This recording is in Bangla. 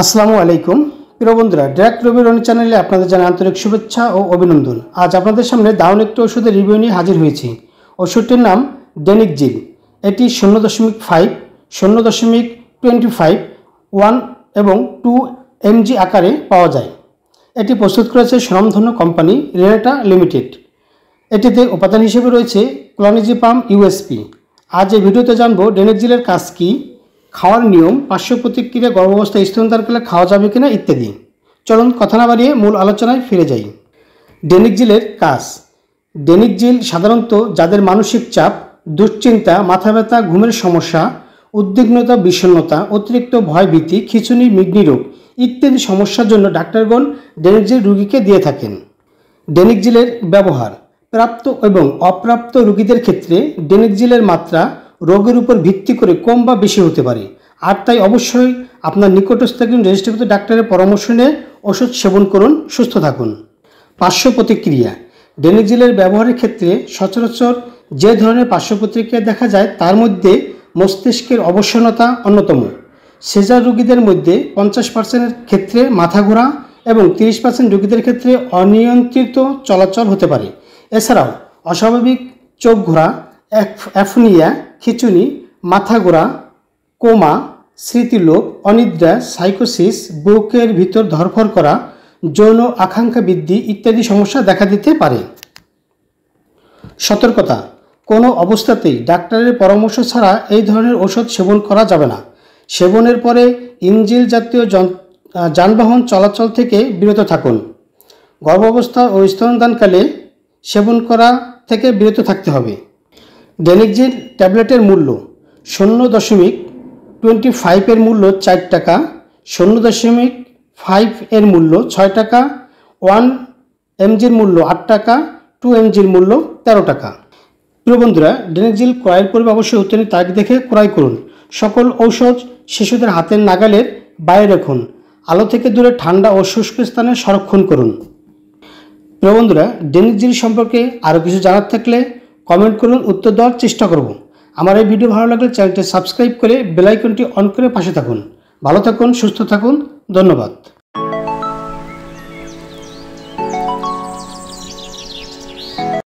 আসসালামু আলাইকুম প্রিয় বন্ধুরা, ডাইরেক্ট রবি রনি চ্যানেলে আপনাদের জানাই আন্তরিক শুভেচ্ছা ও অভিনন্দন। আজ আপনাদের সামনে দারুণ একটি ওষুধের রিভিউ নিয়ে হাজির হয়েছি। ওষুধটির নাম ডেনিকজিল। এটি 0.5, 0.25, 1 এবং 2 mg আকারে পাওয়া যায়। এটি প্রস্তুত করেছে স্বনামধন্য কোম্পানি রেনেটা লিমিটেড। এটিতে উপাদান হিসেবে রয়েছে ক্লোনিজিপাম ইউএসপি। আজ এই ভিডিওতে জানবো ডেনিকজিলের কাজ কী, খাওয়ার নিয়ম, পার্শ্ব প্রতিক্রিয়া, গর্ভাবস্থায় স্তনদানকালে খাওয়া যাবে কিনা ইত্যাদি। চলুন কথা না বাড়িয়ে মূল আলোচনায় ফিরে যাই। ডেনিকজিলের কাজ। ডেনিকজিল সাধারণত যাদের মানসিক চাপ, দুশ্চিন্তা, মাথা ব্যথা, ঘুমের সমস্যা, উদ্বিগ্নতা, বিষণ্ণতা, অতিরিক্ত ভয়ভীতি, খিঁচুনি, মিগ্নি রোগ ইত্যাদি সমস্যার জন্য ডাক্তারগণ ডেনিকজিল রোগীকে দিয়ে থাকেন। ডেনিকজিলের ব্যবহার। প্রাপ্ত এবং অপ্রাপ্ত রোগীদের ক্ষেত্রে ডেনিকজিলের মাত্রা রোগের উপর ভিত্তি করে কম বা বেশি হতে পারে, আর তাই অবশ্যই আপনার নিকটস্থ একজন রেজিস্ট্রিকৃত ডাক্তারের পরামর্শ নিয়ে ওষুধ সেবন করুন, সুস্থ থাকুন। পার্শ্ব প্রতিক্রিয়া। ডেনিকজিলের ব্যবহারের ক্ষেত্রে সচরাচর যে ধরনের পার্শ্ব প্রতিক্রিয়া দেখা যায় তার মধ্যে মস্তিষ্কের অবসন্নতা অন্যতম। সিজার রোগীদের মধ্যে 50% ক্ষেত্রে মাথা ঘোরা এবং 30% রোগীদের ক্ষেত্রে অনিয়ন্ত্রিত চলাচল হতে পারে। এছাড়াও অস্বাভাবিক চোখ ঘোরা, অ্যাপনিয়া, খিঁচুনি, মাথা ঘোরা, কোমা, স্মৃতিলোপ, অনিদ্রা, সাইকোসিস, বুকের ভিতর ধরফর করা, যৌন আকাঙ্ক্ষা বৃদ্ধি ইত্যাদি সমস্যা দেখা দিতে পারে। সতর্কতা। কোনো অবস্থাতেই ডাক্তারের পরামর্শ ছাড়া এই ধরনের ওষুধ সেবন করা যাবে না। সেবনের পরে ইঞ্জিন জাতীয় যানবাহন চলাচল থেকে বিরত থাকুন। গর্ভাবস্থা ও স্তনদানকালে সেবন করা থেকে বিরত থাকতে হবে। ডেনিকজিল ট্যাবলেটের মূল্য। 0.25 এর মূল্য 4 টাকা, 0.5 এর মূল্য 6 টাকা, 1 mgর মূল্য 8 টাকা, 2 mgর মূল্য 13 টাকা। প্রিয় বন্ধুরা, ডেনিকজিল ক্রয়ের পূর্বে অবশ্যই উত্তীর্ণ তারিখ দেখে ক্রয় করুন। সকল ঔষধ শিশুদের হাতের নাগালের বাইরে রাখুন। আলো থেকে দূরে ঠান্ডা ও শুষ্ক স্থানে সংরক্ষণ করুন। প্রিয় বন্ধুরা, ডেনিকজিল সম্পর্কে আরও কিছু জানার থাকলে কমেন্ট করুন, উত্তর দেওয়ার চেষ্টা করব। আমার এই ভিডিও ভালো লাগলে চ্যানেলটি সাবস্ক্রাইব করে বেল আইকনটি অন করে পাশে থাকুন। ভালো থাকুন, সুস্থ থাকুন, ধন্যবাদ।